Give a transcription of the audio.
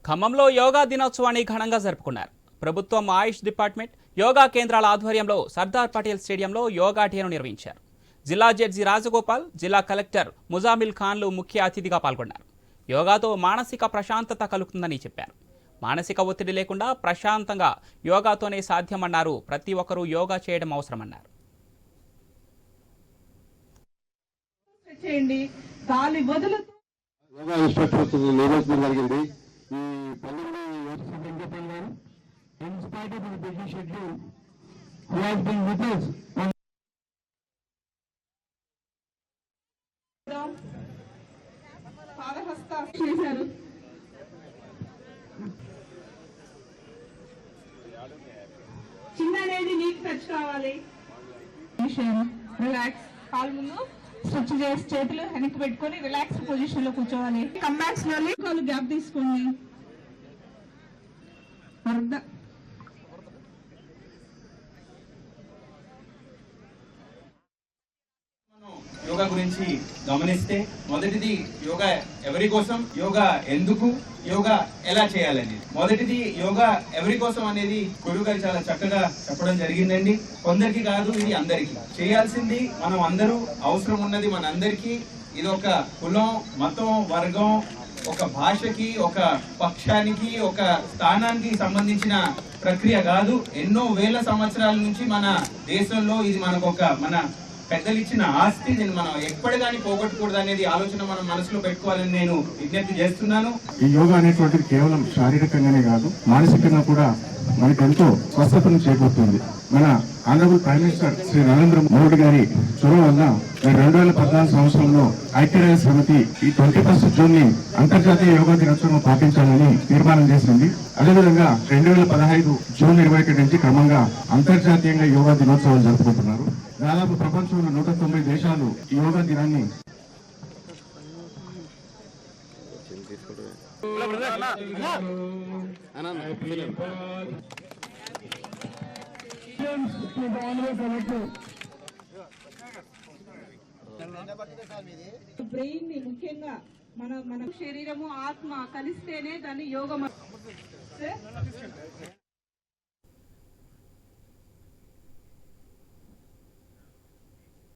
ఖమ్మంలో యోగా దినోత్సవాన్ని ఘనంగా జరుపుకున్నారు. ప్రభుత్వం ఆయుష్ డిపార్ట్మెంట్ యోగా కేంద్రాల ఆధ్వర్యంలో సర్దార్ పటేల్ స్టేడియంలో యోగా డేను నిర్వహించారు. జిల్లా జడ్జి రాజగోపాల్, జిల్లా కలెక్టర్ ముజామిల్ ఖాన్లు ముఖ్య అతిథిగా పాల్గొన్నారు. యోగాతో మానసిక ప్రశాంతత కలుగుతుందని చెప్పారు. మానసిక ఒత్తిడి లేకుండా ప్రశాంతంగా యోగాతోనే సాధ్యమన్నారు. ప్రతి ఒక్కరూ యోగా చేయడం అవసరమన్నారు. యోగా ఇన్స్ట్రక్టర్ నిర్వహించడం జరిగింది. ఈ పల్లెల్లో వెంకటరమణ గారు in spite of his busy schedule who has been with us పాదహస్త చేశారు. చిన్న అనేది నీకు టచ్ కావాలి. రిలాక్స్, కాలు ముందు స్ట్రెచ్ చేసి చేతులు వెనక్కి పెట్టుకొని రిలాక్స్ పొజిషన్ లో కూర్చోవాలి. కమ్ బ్యాక్ స్లోలీ, కాలు గ్యాప్ తీసుకోండి. యోగా గురించి గమనిస్తే మొదటిది యోగా ఎవరి కోసం, యోగా ఎందుకు, యోగా ఎలా చేయాలని. మొదటిది యోగా ఎవరి కోసం అనేది గురువు గారు చాలా చక్కగా చెప్పడం జరిగిందండి. కొందరికి కాదు, ఇది అందరికీ చేయాల్సింది. మనం అందరూ అవసరం ఉన్నది మనందరికీ. ఇది ఒక కులం, మతం, వర్గం, ఒక భాషకి, ఒక పక్షానికి, ఒక స్థానానికి సంబంధించిన ప్రక్రియ కాదు. ఎన్నో వేల సంవత్సరాల నుంచి మన దేశంలో ఇది మన పెద్దలు ఇచ్చిన ఆస్తి. దీన్ని మనం ఎప్పటి కానీ పోగొట్టకూడదు అనేది ఆలోచన మనం మనసులో పెట్టుకోవాలని నేను విజ్ఞప్తి చేస్తున్నాను. ఈ యోగా అనేటువంటిది కేవలం శారీరకంగానే కాదు, మానసికంగా కూడా మనకు ఎంతో స్వస్థతను చేకూరుతుంది. మన honourable prime minister Shri Narendra Modi గారి చొరవ వల్ల 2014 సంవత్సరంలో ఐక్యరాజ్య సమితి ఈ 21 జూన్ ని అంతర్జాతీయ యోగా దినోత్సవం పాటించాలని తీర్మానం చేసింది. అదేవిధంగా 2015 జూన్ 21 నుంచి క్రమంగా అంతర్జాతీయంగా యోగా దినోత్సవాలు జరుపుకుంటున్నారు. దాదాపు ప్రపంచంలో 190 దేశాలు ఈ యోగా దినాన్ని బ్రెయిన్ ని ముఖ్యంగా మన శరీరము ఆత్మ కలిస్తేనే దాన్ని యోగం.